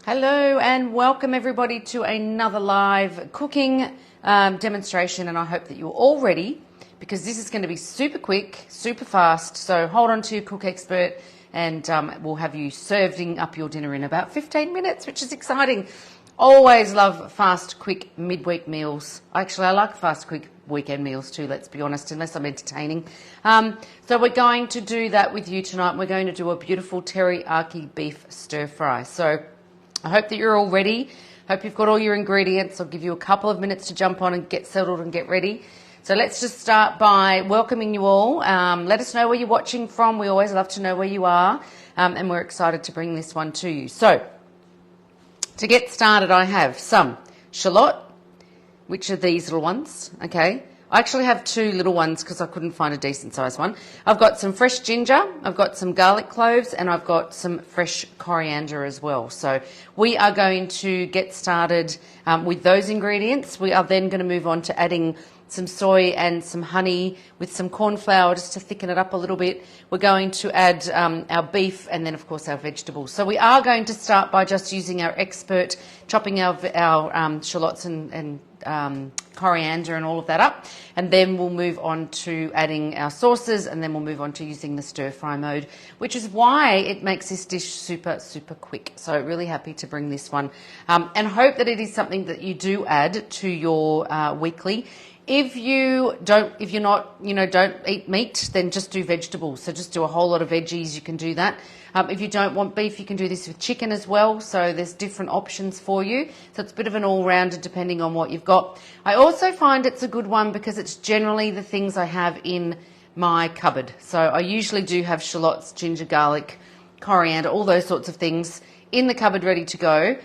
Hello and welcome everybody to another live cooking demonstration, and I hope that you're all ready because this is going to be super quick, super fast. So hold on to your cook expert and we'll have you serving up your dinner in about 15 minutes, which is exciting. Always love fast, quick midweek meals. Actually, I like fast, quick weekend meals too, let's be honest, unless I'm entertaining. So we're going to do that with you tonight. We're going to do a beautiful teriyaki beef stir fry. So I hope that you're all ready. Hope you've got all your ingredients. I'll give you a couple of minutes to jump on and get settled and get ready. So let's just start by welcoming you all. Let us know where you're watching from. We always love to know where you are, and we're excited to bring this one to you. So to get started, I have some shallot, which are these little ones, okay? I actually have two little ones because I couldn't find a decent size one. I've got some fresh ginger, I've got some garlic cloves, and I've got some fresh coriander as well. So we are going to get started with those ingredients. We are then going to move on to adding some soy and some honey with some cornflour just to thicken it up a little bit. We're going to add our beef and then of course our vegetables. So we are going to start by just using our expert, chopping our shallots and coriander and all of that up, and then we'll move on to adding our sauces, and then we'll move on to using the stir fry mode, which is why it makes this dish super quick. So really happy to bring this one and hope that it is something that you do add to your weekly. If you're not, don't eat meat, then just do vegetables. So just do a whole lot of veggies. You can do that. If you don't want beef, you can do this with chicken as well. So there's different options for you. So it's a bit of an all-rounder depending on what you've got. I also find it's a good one because it's generally the things I have in my cupboard. So I usually do have shallots, ginger, garlic, coriander, all those sorts of things in the cupboard ready to go.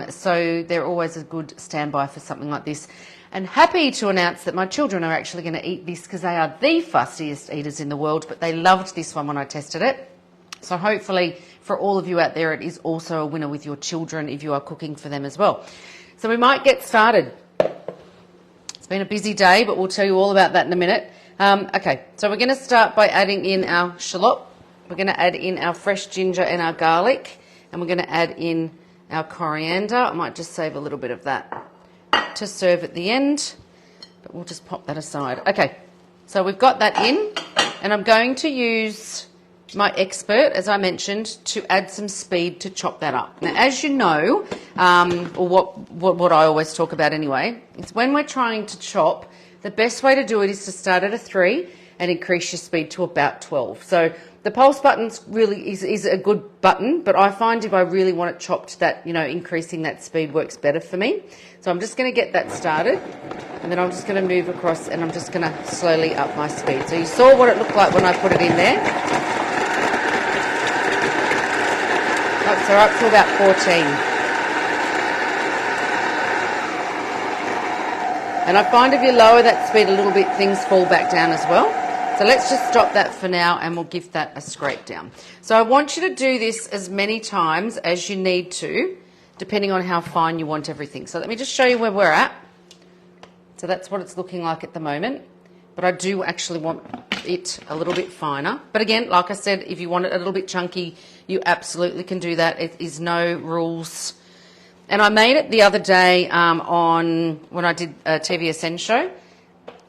So they're always a good standby for something like this. And happy to announce that my children are actually going to eat this because they are the fussiest eaters in the world, but they loved this one when I tested it. So hopefully for all of you out there, it is also a winner with your children if you are cooking for them as well. So we might get started. It's been a busy day, but we'll tell you all about that in a minute. Okay, so we're going to start by adding in our shallot. We're going to add in our fresh ginger and our garlic, and we're going to add in our coriander. I might just save a little bit of that to serve at the end, but we'll just pop that aside. Okay, so we've got that in, and I'm going to use my expert, as I mentioned, to add some speed to chop that up. Now, as you know, or what I always talk about anyway, is when we're trying to chop, the best way to do it is to start at a 3 and increase your speed to about 12. So the pulse button really is a good button, but I find if I really want it chopped, that increasing that speed works better for me. So I'm just going to get that started, and then I'm just going to move across, and I'm just going to slowly up my speed. So you saw what it looked like when I put it in there. Oh, so up to about 14. And I find if you lower that speed a little bit, things fall back down as well. So let's just stop that for now, and we'll give that a scrape down. So I want you to do this as many times as you need to, depending on how fine you want everything. So let me just show you where we're at. So that's what it's looking like at the moment. But I do actually want it a little bit finer. But again, like I said, if you want it a little bit chunky, you absolutely can do that. It is no rules. And I made it the other day when I did a TVSN show,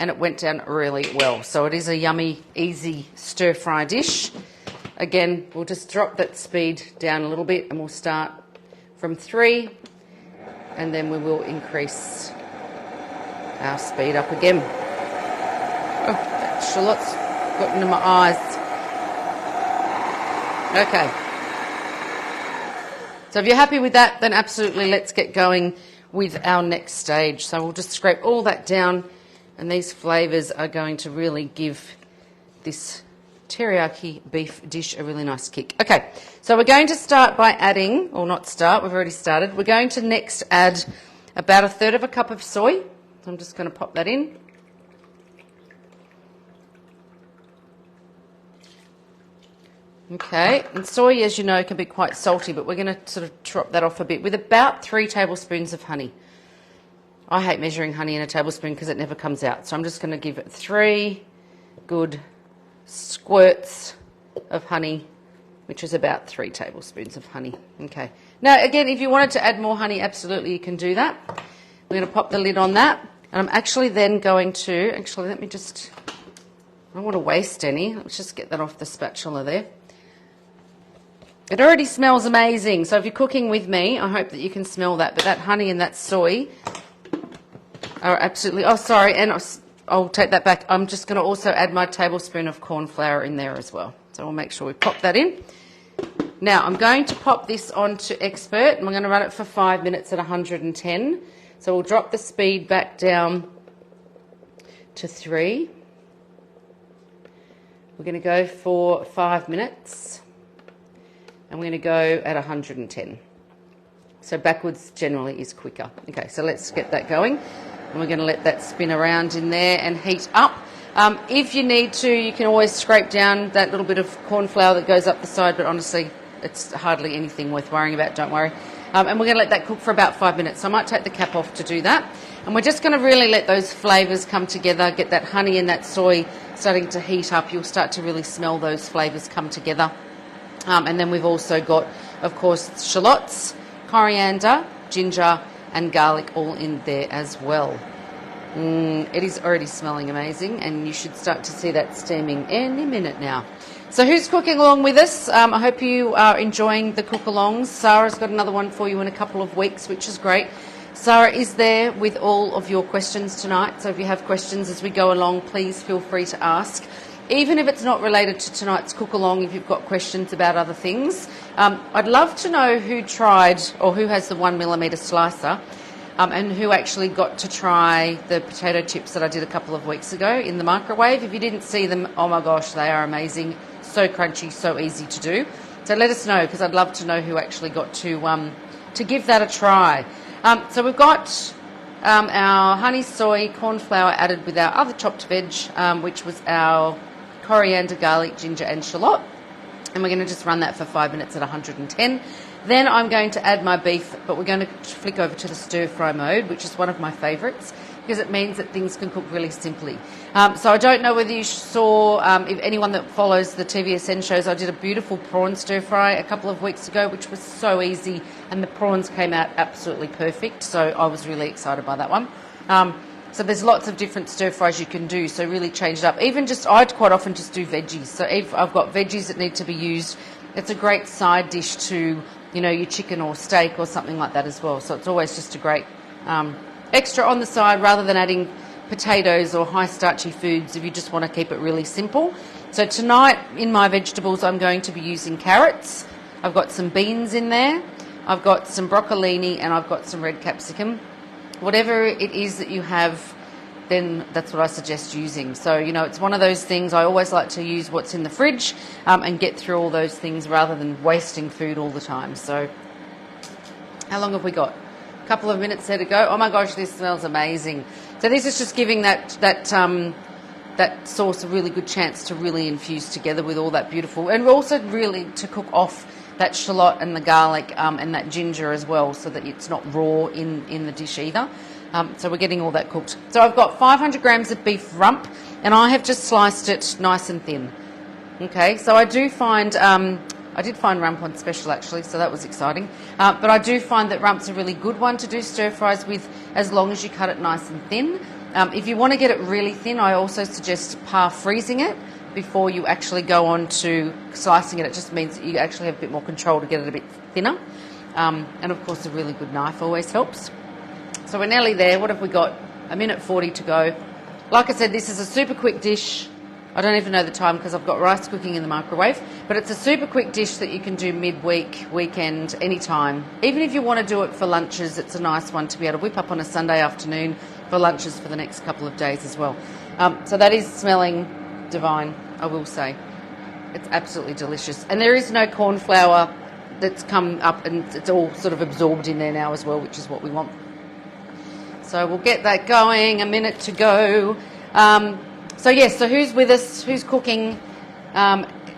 and it went down really well. So it is a yummy, easy stir-fry dish. Again, we'll just drop that speed down a little bit, and we'll start from 3, and then we will increase our speed up again. Oh, that shallot's got into my eyes. Okay. So if you're happy with that, then absolutely let's get going with our next stage. So we'll just scrape all that down, and these flavours are going to really give this teriyaki beef dish a really nice kick. Okay, so we're going to start by adding, or not start, we've already started. We're going to next add about 1/3 cup of soy. So I'm just going to pop that in. Okay, and soy, as you know, can be quite salty, but we're going to sort of drop that off a bit with about 3 tablespoons of honey. I hate measuring honey in a tablespoon because it never comes out. So I'm just going to give it 3 good squirts of honey, which is about 3 tablespoons of honey. Okay, Now, again, if you wanted to add more honey, absolutely you can do that. We're going to pop the lid on that. And I'm actually then going to, let me just, I don't want to waste any. Let's just get that off the spatula there. It already smells amazing. So if you're cooking with me, I hope that you can smell that. But that honey and that soy are absolutely, oh, sorry, and I'll take that back. I'm just going to also add my tablespoon of cornflour in there as well. So we'll make sure we pop that in. Now, I'm going to pop this onto Expert, and we're going to run it for 5 minutes at 110. So we'll drop the speed back down to 3. We're going to go for 5 minutes, and we're going to go at 110. So backwards generally is quicker. Okay, so let's get that going. And we're going to let that spin around in there and heat up. If you need to, you can always scrape down that little bit of corn flour that goes up the side, but honestly, it's hardly anything worth worrying about, don't worry. And we're going to let that cook for about 5 minutes. So I might take the cap off to do that. And we're just going to really let those flavours come together, get that honey and that soy starting to heat up. You'll start to really smell those flavours come together. And then we've also got, of course, shallots, coriander, ginger and garlic all in there as well. It is already smelling amazing, and you should start to see that steaming any minute now. So who's cooking along with us? I hope you are enjoying the cook-alongs. Sarah's got another one for you in a couple of weeks, which is great. Sarah is there with all of your questions tonight, so if you have questions as we go along, please feel free to ask. Even if it's not related to tonight's cook-along, if you've got questions about other things. I'd love to know who tried, or who has the 1mm slicer, and who actually got to try the potato chips that I did a couple of weeks ago in the microwave. If you didn't see them, oh my gosh, they are amazing. So crunchy, so easy to do. So let us know, because I'd love to know who actually got to give that a try. So we've got our honey, soy, corn flour added with our other chopped veg, which was our coriander, garlic, ginger and shallot. And we're going to just run that for 5 minutes at 110. Then I'm going to add my beef, but we're going to flick over to the stir-fry mode, which is one of my favourites, because it means that things can cook really simply. So I don't know whether you saw, if anyone that follows the TVSN shows, I did a beautiful prawn stir-fry a couple of weeks ago, which was so easy, and the prawns came out absolutely perfect, so I was really excited by that one. So there's lots of different stir-fries you can do, so really change it up. Even just, I'd quite often just do veggies. So if I've got veggies that need to be used, it's a great side dish to, you know, your chicken or steak or something like that as well. So it's always just a great extra on the side, rather than adding potatoes or high starchy foods if you just want to keep it really simple. So tonight in my vegetables I'm going to be using carrots. I've got some beans in there. I've got some broccolini and I've got some red capsicum. Whatever it is that you have, then that's what I suggest using. So, you know, it's one of those things, I always like to use what's in the fridge and get through all those things rather than wasting food all the time. So how long have we got? A couple of minutes there to go. Oh my gosh, this smells amazing. So this is just giving that sauce a really good chance to really infuse together with all that beautiful, and also really to cook off that shallot and the garlic and that ginger as well, so that it's not raw in the dish either. So we're getting all that cooked. So I've got 500 grams of beef rump, and I have just sliced it nice and thin. Okay, so I do find, I did find rump on special actually, so that was exciting. But I do find that rump's a really good one to do stir fries with, as long as you cut it nice and thin. If you want to get it really thin, I also suggest freezing it before you actually go on to slicing it. It just means that you actually have a bit more control to get it a bit thinner. And of course a really good knife always helps. So we're nearly there. What have we got? 1:40 to go. Like I said, this is a super quick dish. I don't even know the time because I've got rice cooking in the microwave, but it's a super quick dish that you can do midweek, weekend, anytime. Even if you want to do it for lunches, it's a nice one to be able to whip up on a Sunday afternoon for lunches for the next couple of days as well. So that is smelling divine, I will say. It's absolutely delicious. And there is no corn flour that's come up, and it's all sort of absorbed in there now as well, which is what we want. So we'll get that going. 1 minute to go. So yes, so who's with us, who's cooking,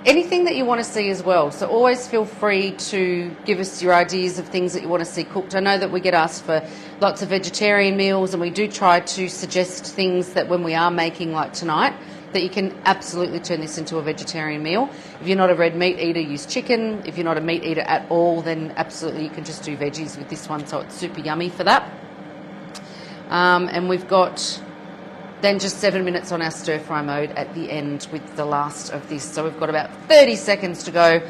anything that you want to see as well. So always feel free to give us your ideas of things that you want to see cooked. I know that we get asked for lots of vegetarian meals, and we do try to suggest things that when we are making, like tonight, that you can absolutely turn this into a vegetarian meal. If you're not a red meat eater, use chicken. If you're not a meat eater at all, then absolutely you can just do veggies with this one, so it's super yummy for that. And we've got then just 7 minutes on our stir fry mode at the end with the last of this. So we've got about 30 seconds to go.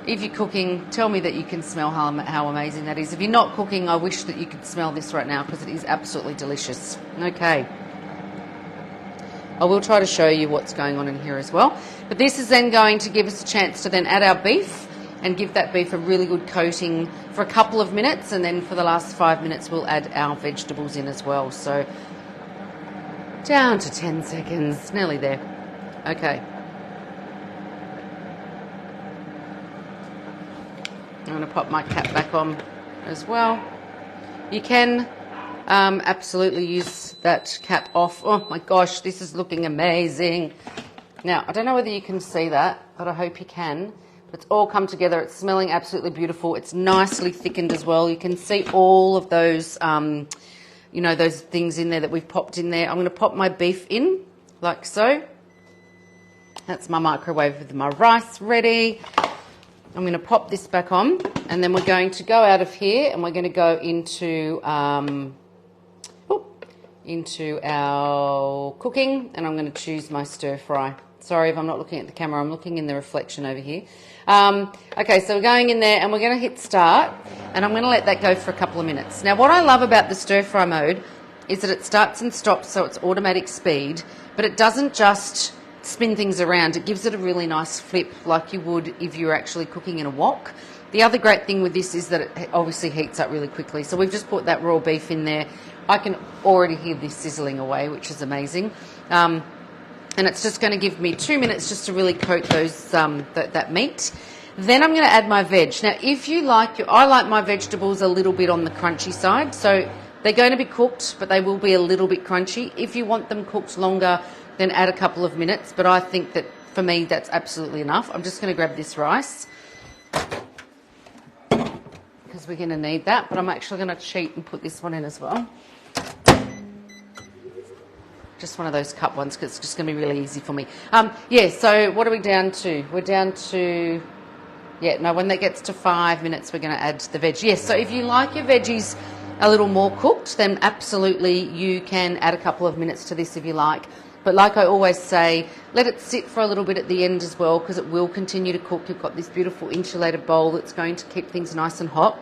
If you're cooking, tell me that you can smell how amazing that is. If you're not cooking, I wish that you could smell this right now because it is absolutely delicious. Okay. I will try to show you what's going on in here as well. But this is then going to give us a chance to then add our beef and give that beef a really good coating for a couple of minutes, and then for the last 5 minutes we'll add our vegetables in as well. So down to 10 seconds, nearly there. Okay. I'm going to pop my cap back on as well. You can absolutely use that cap off. Oh my gosh, this is looking amazing. Now, I don't know whether you can see that, but I hope you can. It's all come together. It's smelling absolutely beautiful. It's nicely thickened as well. You can see all of those, you know, those things in there that we've popped in there. I'm going to pop my beef in like so. That's my microwave with my rice ready. I'm going to pop this back on, and then we're going to go out of here and we're going to go into our cooking, and I'm going to choose my stir fry. Sorry if I'm not looking at the camera, I'm looking in the reflection over here. Okay, so we're going in there and we're going to hit start, and I'm going to let that go for a couple of minutes. Now, what I love about the stir fry mode is that it starts and stops, so it's automatic speed, but it doesn't just spin things around. It gives it a really nice flip like you would if you're actually cooking in a wok. The other great thing with this is that it obviously heats up really quickly. So we've just put that raw beef in there. I can already hear this sizzling away, which is amazing. And it's just going to give me 2 minutes just to really coat those that meat. Then I'm going to add my veg. Now, if you like, I like my vegetables a little bit on the crunchy side. So they're going to be cooked, but they will be a little bit crunchy. If you want them cooked longer, then add a couple of minutes. But I think that for me, that's absolutely enough. I'm just going to grab this rice because we're going to need that. But I'm actually going to cheat and put this one in as well. Just one of those cup ones because it's just going to be really easy for me. Yeah, so what are we down to? We're down to, yeah, no, when that gets to 5 minutes, we're going to add the veg. Yes, so if you like your veggies a little more cooked, then absolutely you can add a couple of minutes to this if you like. But like I always say, let it sit for a little bit at the end as well because it will continue to cook. You've got this beautiful insulated bowl that's going to keep things nice and hot.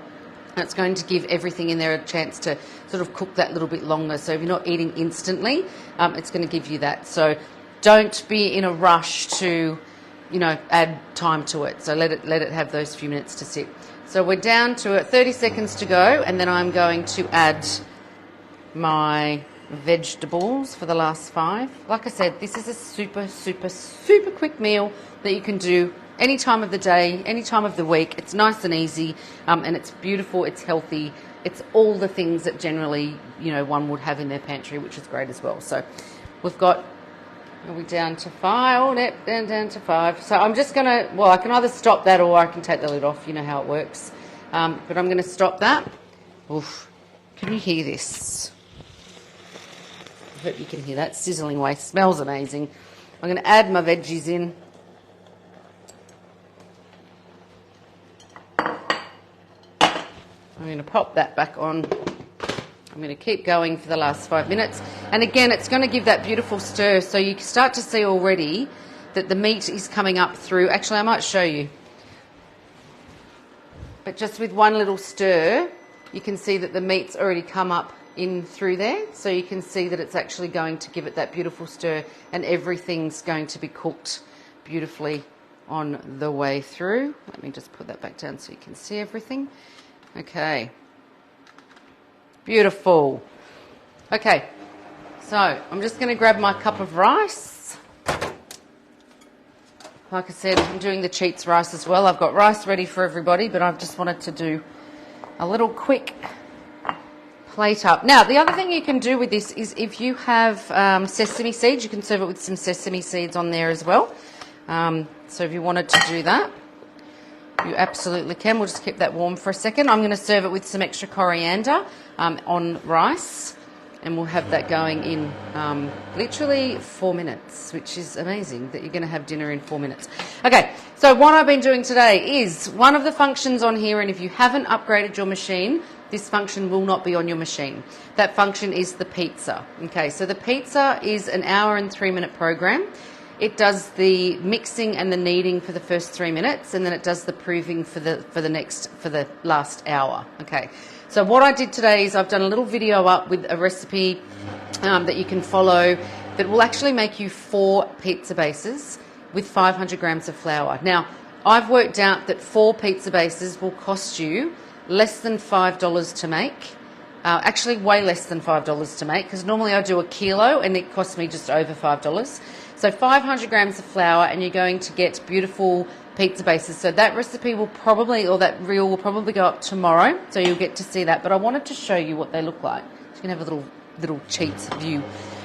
And it's going to give everything in there a chance to sort of cook that little bit longer. So if you're not eating instantly, it's going to give you that. So don't be in a rush to, you know, add time to it. So let it have those few minutes to sit. So we're down to 30 seconds to go, and then I'm going to add my vegetables for the last 5. Like I said, this is a super, super, super quick meal that you can do any time of the day, any time of the week. It's nice and easy, and it's beautiful, it's healthy. It's all the things that generally, you know, one would have in their pantry, which is great as well. So we've got, are we down to 5? Oh, yep, down to 5. So I'm just going to, well, I can either stop that or I can take the lid off. You know how it works. But I'm going to stop that. Oof. Can you hear this? I hope you can hear that sizzling away. Smells amazing. I'm going to add my veggies in. I'm going to pop that back on. I'm going to keep going for the last 5 minutes. And again, it's going to give that beautiful stir. So you start to see already that the meat is coming up through. Actually, I might show you. But just with one little stir, you can see that the meat's already come up in through there. So you can see that it's actually going to give it that beautiful stir, and everything's going to be cooked beautifully on the way through. Let me just put that back down so you can see everything. Okay. Beautiful. Okay, so I'm just going to grab my cup of rice. Like I said, I'm doing the cheats rice as well. I've got rice ready for everybody, but I've just wanted to do a little quick plate up. Now, the other thing you can do with this is if you have sesame seeds, you can serve it with some sesame seeds on there as well. So if you wanted to do that, you absolutely can. We'll just keep that warm for a second. I'm going to serve it with some extra coriander on rice. and we'll have that going in literally 4 minutes, which is amazing that you're going to have dinner in 4 minutes. Okay, so what I've been doing today is one of the functions on here, and if you haven't upgraded your machine, this function will not be on your machine. That function is the pizza. Okay, so the pizza is an 1 hour and 3 minute program. It does the mixing and the kneading for the first 3 minutes, and then it does the proving for the last hour. Okay. So what I did today is I've done a little video up with a recipe that you can follow that will actually make you 4 pizza bases with 500 grams of flour. Now, I've worked out that 4 pizza bases will cost you less than $5 to make. Actually, way less than $5 to make, because normally I do a kilo and it costs me just over $5. So 500 grams of flour, and you're going to get beautiful pizza bases. So that recipe will probably, or that reel will probably go up tomorrow, so you'll get to see that. But I wanted to show you what they look like. You can have a little cheats view.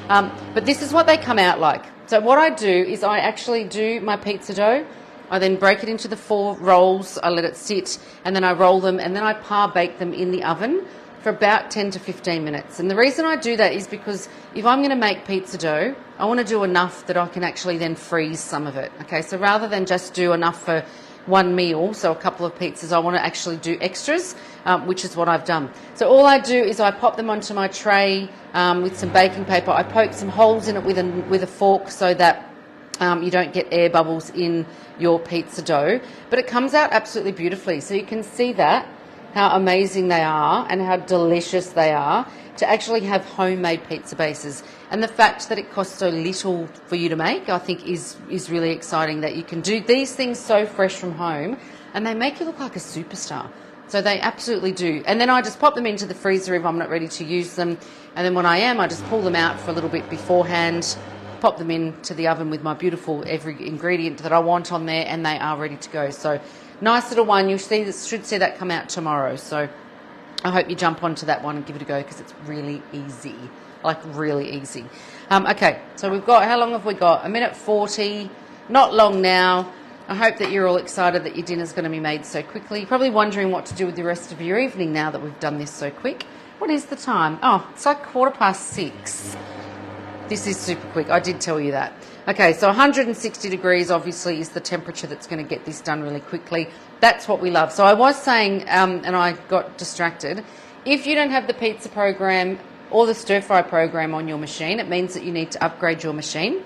But this is what they come out like. So what I do is I actually do my pizza dough. I then break it into the 4 rolls. I let it sit, and then I roll them, and then I par bake them in the oven for about 10 to 15 minutes. And the reason I do that is because if I'm going to make pizza dough, I want to do enough that I can actually then freeze some of it. Okay, so rather than just do enough for one meal, so a couple of pizzas, I want to actually do extras, which is what I've done. So all I do is I pop them onto my tray with some baking paper. I poke some holes in it with a fork so that you don't get air bubbles in your pizza dough. But it comes out absolutely beautifully. So you can see that, how amazing they are and how delicious they are to actually have homemade pizza bases. And the fact that it costs so little for you to make, I think is really exciting, that you can do these things so fresh from home and they make you look like a superstar. So they absolutely do. And then I just pop them into the freezer if I'm not ready to use them. And then when I am, I just pull them out for a little bit beforehand, pop them into the oven with my beautiful every ingredient that I want on there, and they are ready to go. So nice little one. You should see that come out tomorrow. So I hope you jump onto that one and give it a go, because it's really easy, like really easy. Okay, so we've got, how long have we got? 1:40, not long now. I hope that you're all excited that your dinner's going to be made so quickly. You're probably wondering what to do with the rest of your evening now that we've done this so quick. What is the time? Oh, it's like 6:15. This is super quick. I did tell you that. Okay, so 160 degrees obviously is the temperature that's going to get this done really quickly. That's what we love. So I was saying, and I got distracted, if you don't have the pizza program or the stir fry program on your machine, it means that you need to upgrade your machine.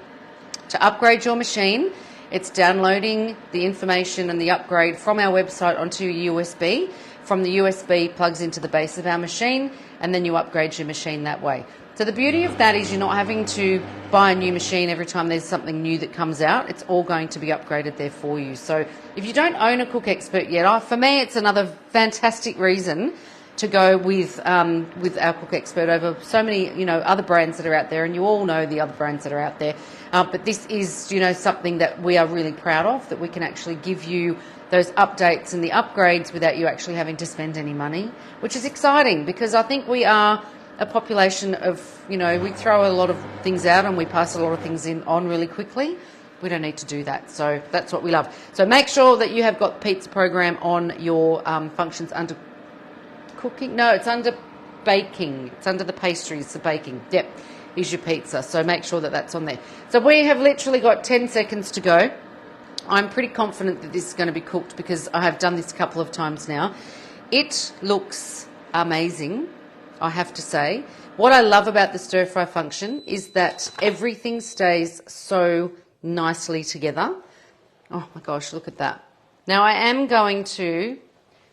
To upgrade your machine, it's downloading the information and the upgrade from our website onto your USB. From the USB plugs into the base of our machine, and then you upgrade your machine that way. So the beauty of that is you're not having to buy a new machine every time there's something new that comes out. It's all going to be upgraded there for you. So if you don't own a Cook Expert yet, for me it's another fantastic reason to go with our Cook Expert over so many other brands that are out there, and you all know the other brands that are out there. But this is something that we are really proud of, that we can actually give you those updates and the upgrades without you actually having to spend any money, which is exciting, because I think we are a population of, we throw a lot of things out and we pass a lot of things on really quickly. We don't need to do that. So that's what we love. So make sure that you have got the pizza program on your functions under cooking. No, it's under baking. It's under the pastries, the baking. Yep, is your pizza. So make sure that that's on there. So we have literally got 10 seconds to go. I'm pretty confident that this is going to be cooked because I have done this a couple of times now. It looks amazing, I have to say. What I love about the stir fry function is that everything stays so nicely together. Oh my gosh, look at that. Now I am going to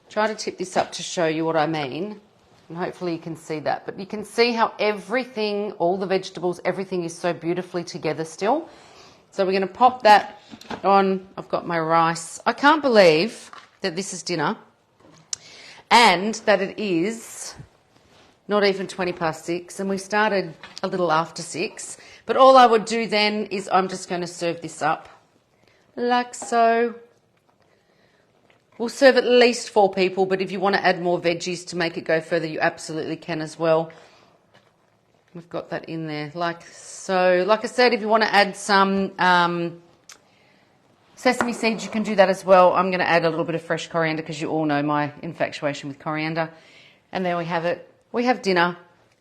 try to tip this up to show you what I mean, and hopefully you can see that. But you can see how everything, all the vegetables, everything is so beautifully together still. So we're going to pop that on. I've got my rice. I can't believe that this is dinner and that it is not even 6:20, and we started a little after 6. But all I would do then is I'm just going to serve this up like so. We'll serve at least 4 people, but if you want to add more veggies to make it go further, you absolutely can as well. We've got that in there like so. Like I said, if you want to add some sesame seeds, you can do that as well. I'm going to add a little bit of fresh coriander because you all know my infatuation with coriander. And there we have it. We have dinner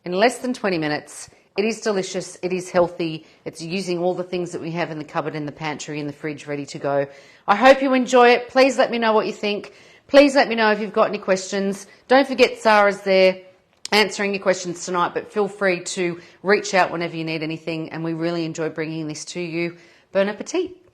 in less than 20 minutes. It is delicious. It is healthy. It's using all the things that we have in the cupboard, in the pantry, in the fridge, ready to go. I hope you enjoy it. Please let me know what you think. Please let me know if you've got any questions. Don't forget Sarah's there answering your questions tonight, but feel free to reach out whenever you need anything. And we really enjoy bringing this to you. Bon appetit.